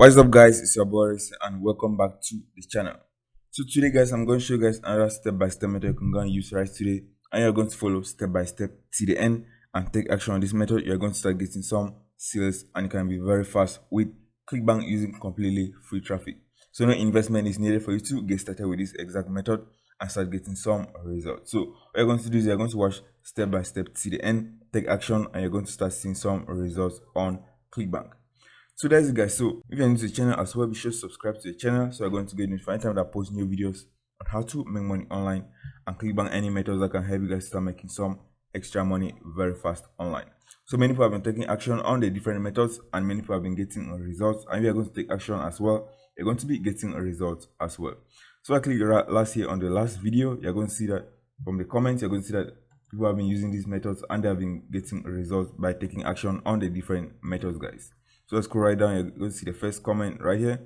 What's up guys, it's your boy Risa, and welcome back to the channel. So today guys, I'm going to show you guys another step-by-step method you can go and use right today, and you're going to follow step by step till the end and take action on this method. You're going to start getting some sales and you can be very fast with Clickbank using completely free traffic. So no investment is needed for you to get started with this exact method and start getting some results. So what you're going to do is you're going to watch step by step till the end, take action, and you're going to start seeing some results on Clickbank. So that's it guys. So if you're new to the channel as well, be sure to subscribe to the channel so you're going to get notified anytime that I post new videos on how to make money online and Clickbank any methods that can help you guys start making some extra money very fast online. So many people have been taking action on the different methods and many people have been getting results, and if you're going to take action as well, you're going to be getting results as well. So I click last here on the last video, you're going to see that from the comments, you're going to see that people have been using these methods and they have been getting results by taking action on the different methods guys. So let's scroll right down, you're going to see the first comment right here.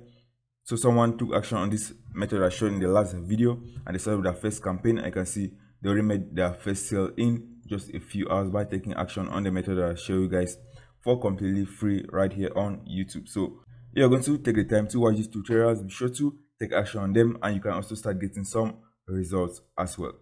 So someone took action on this method I showed in the last video and they started with their first campaign. I can see they already made their first sale in just a few hours by taking action on the method that I show you guys for completely free right here on YouTube. So you're going to take the time to watch these tutorials, be sure to take action on them, and you can also start getting some results as well.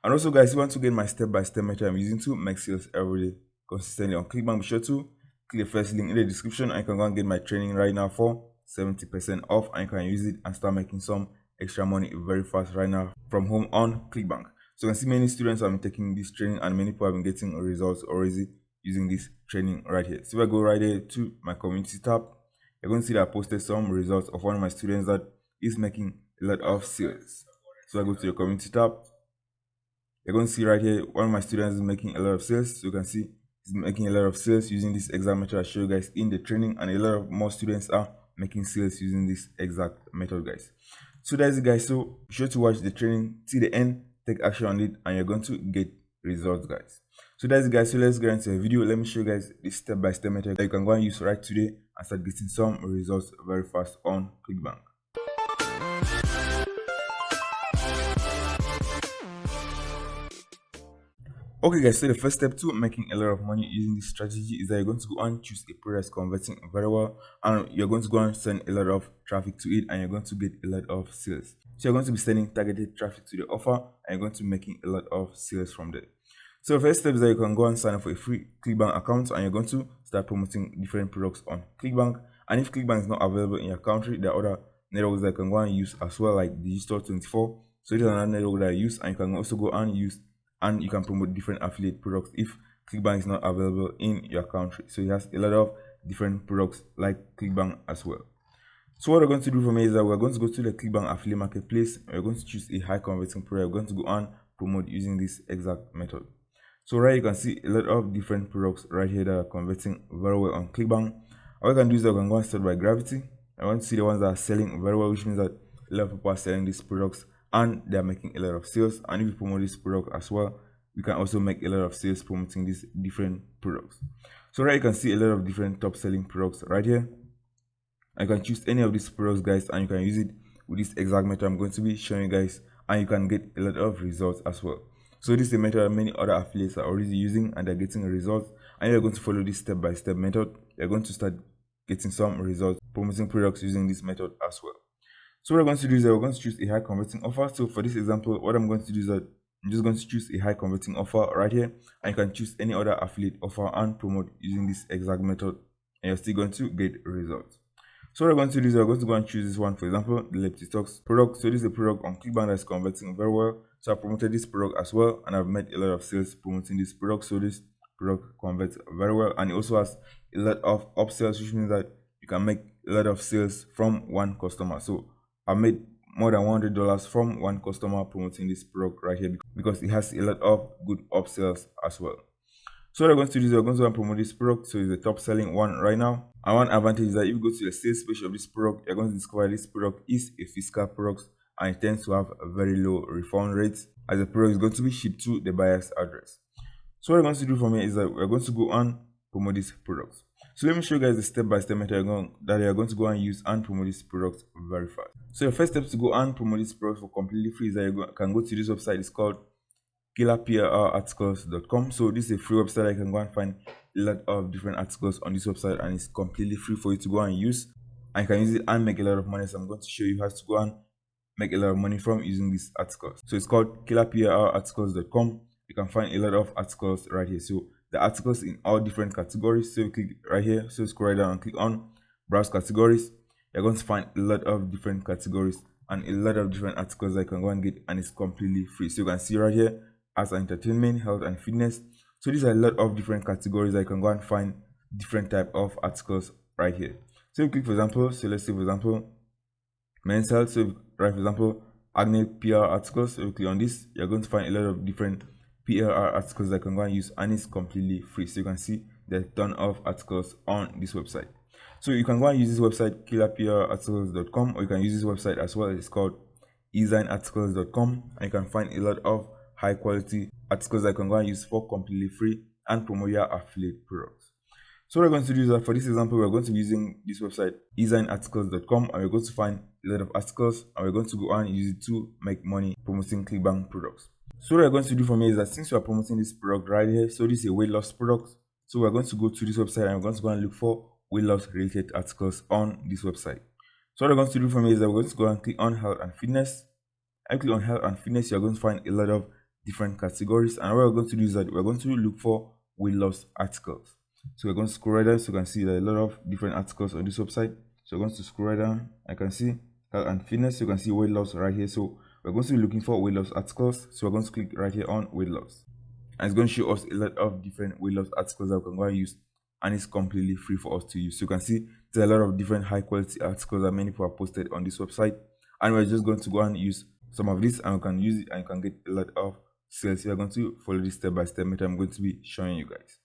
And also guys, if you want to get my step-by-step method I'm using to make sales every day consistently on Clickbank, be sure to click the first link in the description and you can go and get my training right now for 70% off, and you can use it and start making some extra money very fast right now from home on Clickbank. So you can see many students have been taking this training and many people have been getting results already using this training right here. So if I go right here to my community tab, you're going to see that I posted some results of one of my students that is making a lot of sales. So I go to the community tab, you're going to see right here one of my students is making a lot of sales. So you can see he's making a lot of sales using this exact method I show you guys in the training, and a lot of more students are making sales using this exact method guys. So that's it guys. So be sure to watch the training till the end, take action on it, and you're going to get results guys. So that's it guys. So let's get into the video. Let me show you guys this step-by-step method that you can go and use right today and start getting some results very fast on Clickbank. Okay guys, so the first step to making a lot of money using this strategy is that you're going to go and choose a product that's converting very well, and you're going to go and send a lot of traffic to it, and you're going to get a lot of sales. So you're going to be sending targeted traffic to the offer and you're going to be making a lot of sales from there. So the first step is that you can go and sign up for a free Clickbank account, and you're going to start promoting different products on Clickbank. And if Clickbank is not available in your country, there are other networks that you can go and use as well, like Digital24. So this is another network that I use, and you can also go and use, and you can promote different affiliate products if Clickbank is not available in your country. So it has a lot of different products like Clickbank as well. So what we're going to do for me is that we're going to go to the Clickbank affiliate marketplace, and we're going to choose a high converting product. We're going to go and promote using this exact method. So right, you can see a lot of different products right here that are converting very well on Clickbank. All you can do is that we can go and start by gravity. I want to see the ones that are selling very well, which means that a lot of people are selling these products and they are making a lot of sales. And if you promote this product as well, we can also make a lot of sales promoting these different products. So right, you can see a lot of different top selling products right here. I can choose any of these products guys, and you can use it with this exact method I'm going to be showing you guys, and you can get a lot of results as well. So this is a method that many other affiliates are already using and they're getting results, and you're going to follow this step-by-step method. You're going to start getting some results promoting products using this method as well. So what we're going to do is that we're going to choose a high converting offer. So for this example, what I'm going to do is that I'm just going to choose a high converting offer right here, and you can choose any other affiliate offer and promote using this exact method, and you're still going to get results. So what we're going to do is we're going to go and choose this one, for example, the Leptitox product. So this is a product on Clickbank that's converting very well. So I promoted this product as well, and I've made a lot of sales promoting this product. So this product converts very well, and it also has a lot of upsells, which means that you can make a lot of sales from one customer. So I made more than $100 from one customer promoting this product right here because it has a lot of good upsells as well. So what we're going to do is we're going to promote this product. So it's the top selling one right now. And one advantage is that if you go to the sales page of this product, you're going to discover this product is a physical product and it tends to have a very low refund rates, as the product is going to be shipped to the buyer's address. So what we're going to do for me is that we're going to go and promote this product. So let me show you guys the step-by-step method that you're going to go and use and promote this product very fast. So the first step to go and promote this product for completely free is that you can go to this website. It's called killerprarticles.com. So this is a free website. I can go and find a lot of different articles on this website, and it's completely free for you to go and use. and you can use it and make a lot of money. So I'm going to show you how to go and make a lot of money from using these articles. So it's called killerprarticles.com. You can find a lot of articles right here. So the articles in all different categories. So you click right here, so scroll down and click on browse categories. You're going to find a lot of different categories and a lot of different articles that you can go and get, and it's completely free. So you can see right here, as entertainment, health and fitness. So these are a lot of different categories that you can go and find different type of articles right here. So you click, for example, so let's say for example men's health. So right, for example, acne PR articles. So you click on this, you're going to find a lot of different PLR articles that you can go and use, and it's completely free. So you can see there's a ton of articles on this website. So you can go and use this website, killerprarticles.com, or you can use this website as well. It's called ezinearticles.com, and you can find a lot of high quality articles that you can go and use for completely free and promote your affiliate products. So what we're going to do is that for this example, we're going to be using this website, ezinearticles.com, and we're going to find a lot of articles, and we're going to go and use it to make money promoting Clickbank products. So what we're going to do for me is that since we are promoting this product right here, so this is a weight loss product, so we're going to go to this website and we're going to go and look for weight loss related articles on this website. So what we're going to do for me is that we're going to go and click on health and fitness. And click on health and fitness, you're going to find a lot of different categories, and what we're going to do is that we're going to look for weight loss articles. So we're going to scroll right down, so you can see there are a lot of different articles on this website. So we're going to scroll right down, I can see health and fitness, so you can see weight loss right here. So we're going to be looking for weight loss articles, so we're going to click right here on weight loss, and it's going to show us a lot of different weight loss articles that we can go and use, and it's completely free for us to use. So you can see there's a lot of different high quality articles that many people have posted on this website, and we're just going to go and use some of this, and we can use it and you can get a lot of sales. You're going to follow this step by step method I'm going to be showing you guys.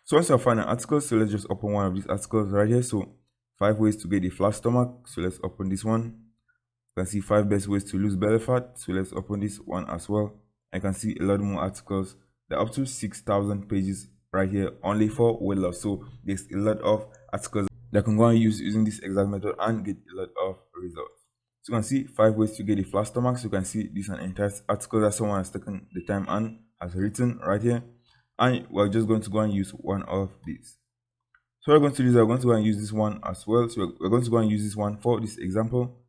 So once you find an article, so let's just open one of these articles right here. So 5 ways to get a flat stomach. So let's open this one. You can see 5 best ways to lose belly fat. So let's open this one as well. I can see a lot more articles. There are up to 6,000 pages right here only for weight loss. So there's a lot of articles that can go and use using this exact method and get a lot of results. So you can see 5 ways to get a flat stomach. So you can see this is an entire article that someone has taken the time and has written right here. And we're just going to go and use one of these. So what we're going to do is we're going to go and use this one as well. So we're going to go and use this one for this example.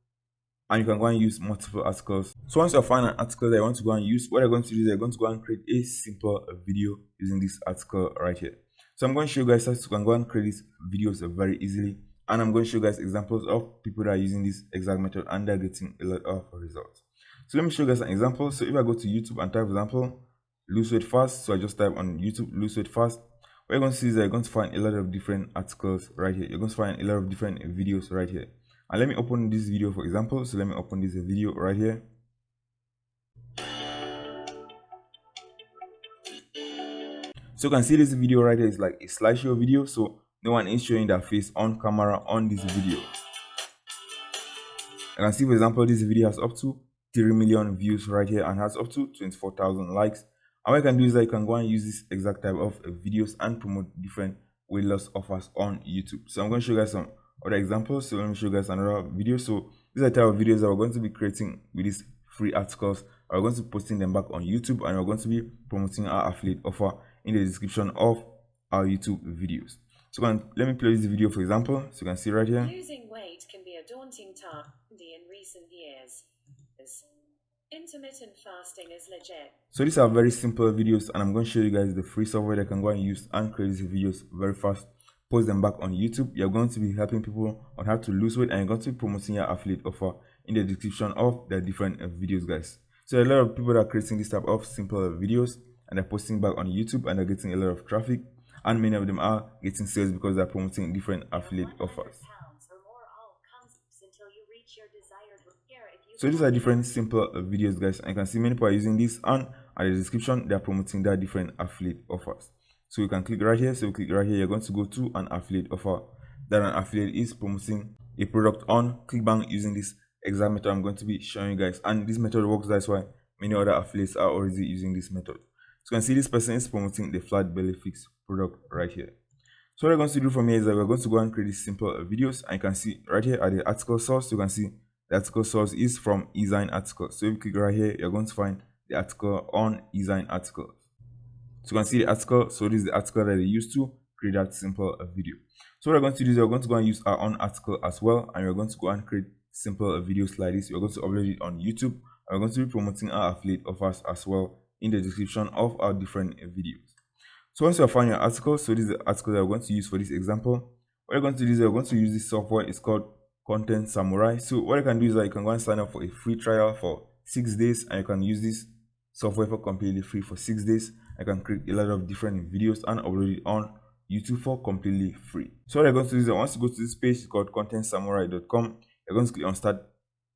And you can go and use multiple articles. So once you find an article that you want to go and use, what you're going to do is you're going to go and create a simple video using this article right here. So I'm going to show you guys how you can go and create these videos very easily. And I'm going to show you guys examples of people that are using this exact method and they're getting a lot of results. So let me show you guys an example. So if I go to YouTube and type, for example, lose weight fast, so I just type on YouTube lose weight fast, what you're going to see is that you're going to find a lot of different articles right here. You're going to find a lot of different videos right here. And let me open this video, for example. So let me open this video right here. So you can see this video right here is like a slideshow video, so no one is showing their face on camera on this video. You can see, for example, this video has up to 3 million views right here and has up to 24,000 likes. And what you can do is that you can go and use this exact type of videos and promote different weight loss offers on YouTube. So I'm going to show you guys some other examples. So let me show you guys another video. So these are the type of videos that we're going to be creating with these free articles. We're going to be posting them back on YouTube, and we're going to be promoting our affiliate offer in the description of our YouTube videos. So let me play this video, for example. So you can see right here. Losing weight can be a daunting task in recent years. Intermittent fasting is legit. So these are very simple videos, and I'm going to show you guys the free software that can go and use and create these videos very fast, post them back on YouTube. You're going to be helping people on how to lose weight, and you're going to be promoting your affiliate offer in the description of the different videos, guys. So a lot of people are creating this type of simple videos and they're posting back on YouTube, and they're getting a lot of traffic, and many of them are getting sales because they're promoting different affiliate offers. So these are different simple videos, guys, and you can see many people are using this, and at the description they are promoting their different affiliate offers. So you can click right here. So you click right here, you're going to go to an affiliate offer that an affiliate is promoting a product on Clickbank using this exact method I'm going to be showing you guys. And this method works, that's why many other affiliates are already using this method. So you can see this person is promoting the flat belly fix product right here. So what we're going to do from here is that we're going to go and create these simple videos, and you can see right here at the article source, you can see the article source is from Ezine Articles. So if you click right here, you're going to find the article on Ezine Articles. So you can see the article. So this is the article that they used to create that simple video. So what we're going to do is we're going to go and use our own article as well, and we're going to go and create simple videos like this. We're going to upload it on YouTube. We're going to be promoting our affiliate offers as well in the description of our different videos. So once you have found your article, so this is the article that we're going to use for this example. What you're going to do is we're going to use this software. It's called Content Samurai. So what you can do is that you can go and sign up for a free trial for 6 days, and you can use this software for completely free for 6 days. I can create a lot of different videos and upload it on YouTube for completely free. So what you're going to do is that once you go to this page, it's called contentsamurai.com. You're going to click on start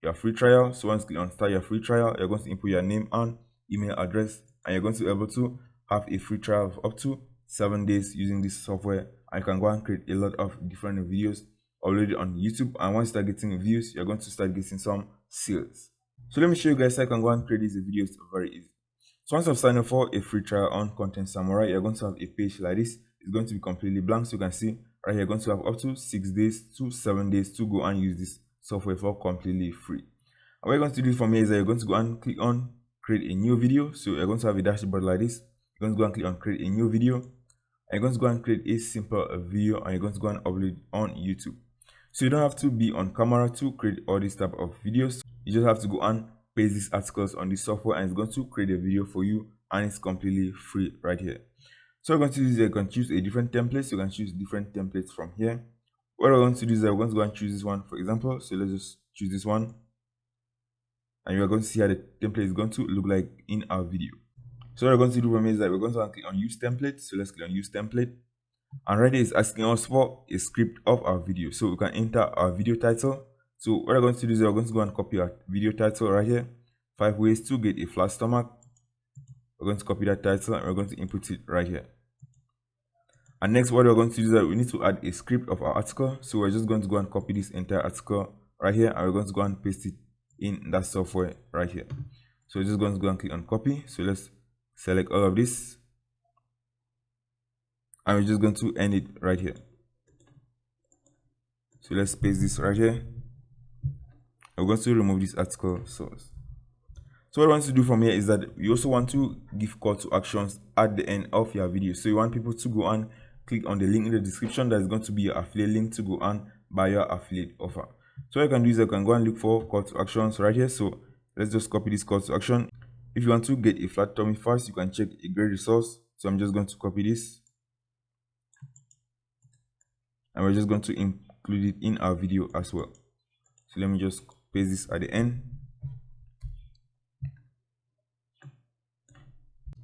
your free trial. So once you click on start your free trial, you're going to input your name and email address, and you're going to be able to have a free trial of up to 7 days using this software. I can go and create a lot of different videos, upload it on YouTube, and once you start getting views, you're going to start getting some sales. So let me show you guys how I can go and create these videos very easy. So once I've signed up for a free trial on Content Samurai, you're going to have a page like this. It's going to be completely blank, so you can see right here, you're going to have up to 6 days to 7 days to go and use this software for completely free. And what you're going to do for me is that you're going to go and click on create a new video. So you're going to have a dashboard like this. You're going to go and click on create a new video, and you're going to go and create a simple video, and you're going to go and upload it on YouTube. So you don't have to be on camera to create all these type of videos. You just have to go and paste these articles on this software, and it's going to create a video for you, and it's completely free right here. So we're going to do is you can choose a different template. So you can choose different templates from here. What we're going to do is we're going to go and choose this one, for example. So let's just choose this one, and you're going to see how the template is going to look like in our video. So what we're going to do from here is that we're going to click on use template. So let's click on use template, and right here is asking us for a script of our video. So we can enter our video title. So what we're going to do is we're going to go and copy our video title right here. 5 ways to get a flat stomach. We're going to copy that title, and we're going to input it right here. And next, what we're going to do is that we need to add a script of our article. So we're just going to go and copy this entire article right here, and we're going to go and paste it in that software right here. So we're just going to go and click on copy. So let's select all of this, and we're just going to end it right here. So let's paste this right here. We're going to remove this article source. So what I want to do from here is that you also want to give call to actions at the end of your video. So you want people to go and click on the link in the description that is going to be your affiliate link to go and buy your affiliate offer. So what I can do is I can go and look for call to actions right here. So let's just copy this call to action. If you want to get a flat tummy fast, you can check a great resource. So I'm just going to copy this, and we're just going to include it in our video as well. So let me just paste this at the end.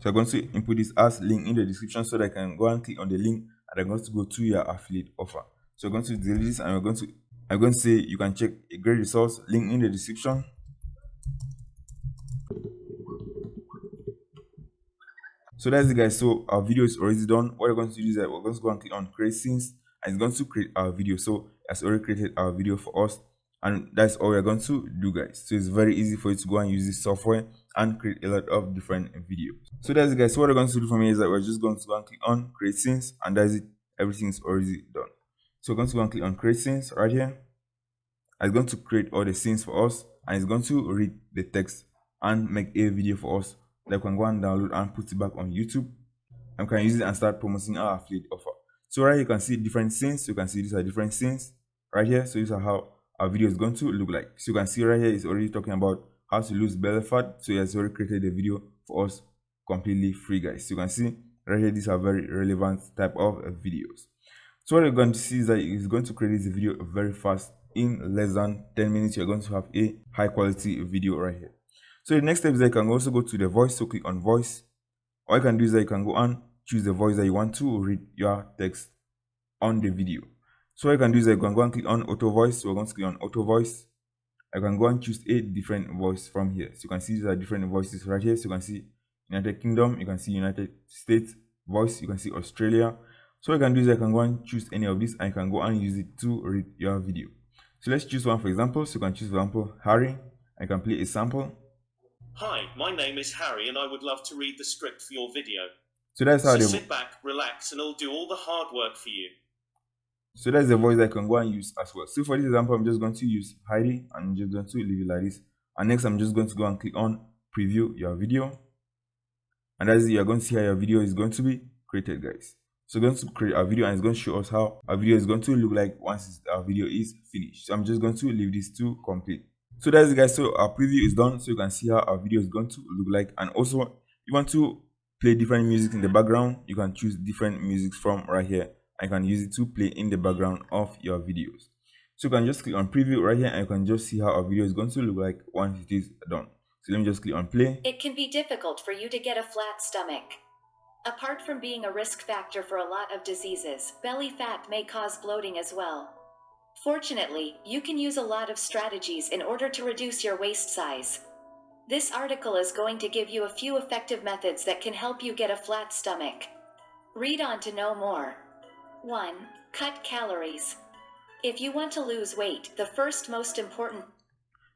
So I'm going to input this as link in the description so that I can go and click on the link, and I'm going to go to your affiliate offer. So I'm going to delete this, and I'm going to say you can check a great resource, link in the description. So that's it, guys. So our video is already done. What we're going to do is that we're going to go and click on create scenes, and it's going to create our video. So it's already created our video for us, and that's all we're going to do, guys. So it's very easy for you to go and use this software and create a lot of different videos. So that's it, guys. So what we're going to do from here is that we're just going to go and click on create scenes, and that's it. Everything is already done. So we're going to go and click on create scenes right here. It's going to create all the scenes for us, and it's going to read the text and make a video for us that we can go and download and put it back on YouTube, and we can use it and start promoting our affiliate offer. So right here you can see different scenes. You can see these are different scenes right here. So these are how our video is going to look like. So you can see right here it's already talking about how to lose belly fat. So he has already created a video for us completely free, guys. So you can see right here these are very relevant type of videos. So what you're going to see is that it's going to create this video very fast. In less than 10 minutes you're going to have a high quality video right here. So the next step is that you can also go to the voice. So click on voice. All you can do is that you can go and choose the voice that you want to read your text on the video. So what you can do is that you can go and click on auto voice. So we're going to click on auto voice. I can go and choose a different voice from here. So you can see these are different voices right here. So you can see United Kingdom, you can see United States voice, you can see Australia. So what you can do is I can go and choose any of these, and you can go and use it to read your video. So let's choose one for example. So you can choose for example Harry. I can play a sample. Hi, my name is Harry and I would love to read the script for your video. So that's how So sit back, relax, and I'll do all the hard work for you. So that's the voice I can go and use as well. So for this example, I'm just going to use Heidi, and I'm just going to leave it like this. And next, I'm just going to go and click on preview your video. And as you're going to see how your video is going to be created, guys. So we're going to create a video and it's going to show us how our video is going to look like once our video is finished. So I'm just going to leave this to complete. So that's it guys, so our preview is done, so you can see how our video is going to look like. And also you want to play different music in the background, you can choose different music from right here and you can use it to play in the background of your videos. So you can just click on preview right here and you can just see how our video is going to look like once it is done. So let me just click on play. It can be difficult for you to get a flat stomach. Apart from being a risk factor for a lot of diseases, belly fat may cause bloating as well. Fortunately, you can use a lot of strategies in order to reduce your waist size. This article is going to give you a few effective methods that can help you get a flat stomach. Read on to know more. 1. Cut calories. If you want to lose weight, the first most important.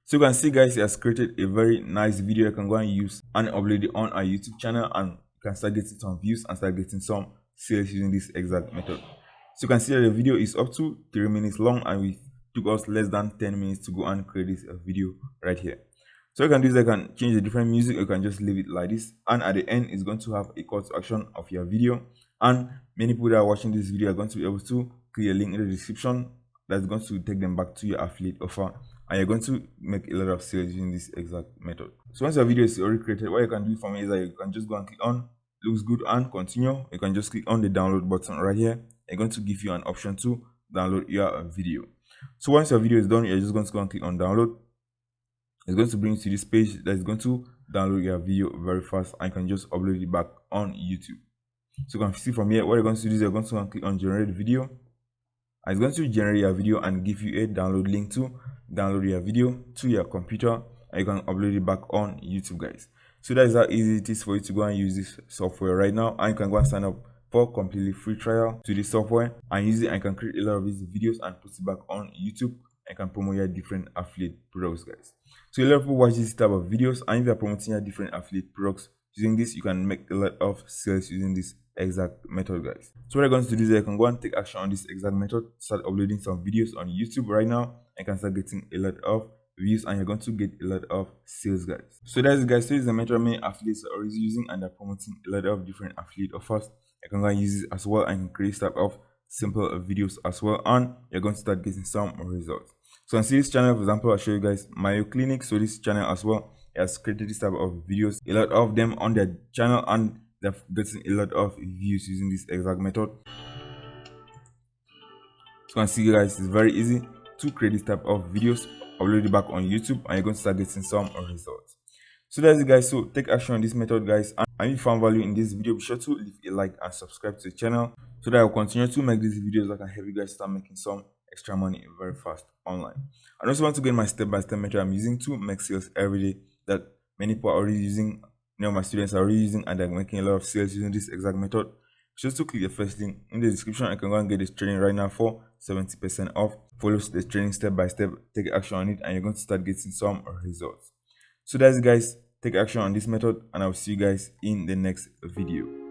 So you can see guys, he has created a very nice video you can go and use and upload it on our YouTube channel, and you can start getting some views and start getting some sales using this exact method. So you can see that the video is up to 3 minutes long and it took us less than 10 minutes to go and create this video right here. So you can do is I can change the different music, or you can just leave it like this, and at the end it's going to have a call to action of your video, and many people that are watching this video are going to be able to click a link in the description that's going to take them back to your affiliate offer, and you're going to make a lot of sales using this exact method. So once your video is already created, what you can do for me is that you can just go and click on looks good and continue. You can just click on the download button right here. It's going to give you an option to download your video. So once your video is done, you're just going to go and click on download. It's going to bring you to this page that is going to download your video very fast, and you can just upload it back on YouTube. So you can see from here, what you're going to do is you're going to go and click on generate video, and it's going to generate your video and give you a download link to download your video to your computer, and you can upload it back on YouTube guys. So that is how easy it is for you to go and use this software right now, and you can go and sign up for completely free trial to this software and use it, and you can create a lot of these videos and post it back on YouTube and can promote your different affiliate products guys. So a lot of people watch this type of videos, and if you are promoting your different affiliate products using this, you can make a lot of sales using this exact method guys. So what I'm going to do is I can go and take action on this exact method, start uploading some videos on YouTube right now, and can start getting a lot of views, and you're going to get a lot of sales guys. So that's it guys. So this is the method many affiliates are already using, and they're promoting a lot of different affiliate offers. I can go and use it as well and create this type of simple videos as well, and you're going to start getting some results. So on this channel, for example, I'll show you guys Mayo Clinic. So this channel as well has created this type of videos, a lot of them on their channel, and they've gotten a lot of views using this exact method. So you can see guys, it's very easy to create this type of videos, upload it back on YouTube, and you're going to start getting some results. So that's it guys. So take action on this method guys, and if you found value in this video, be sure to leave a like and subscribe to the channel so that I'll continue to make these videos that can help you guys start making some extra money very fast online. I also want to get my step-by-step method I'm using to make sales every day that many people are already using. My students are already using, and they're making a lot of sales using this exact method. Just to click the first link in the description, I can go and get this training right now for 70% off. Follow the training step by step, take action on it, and you're going to start getting some results. So that's it guys, take action on this method, and I'll see you guys in the next video.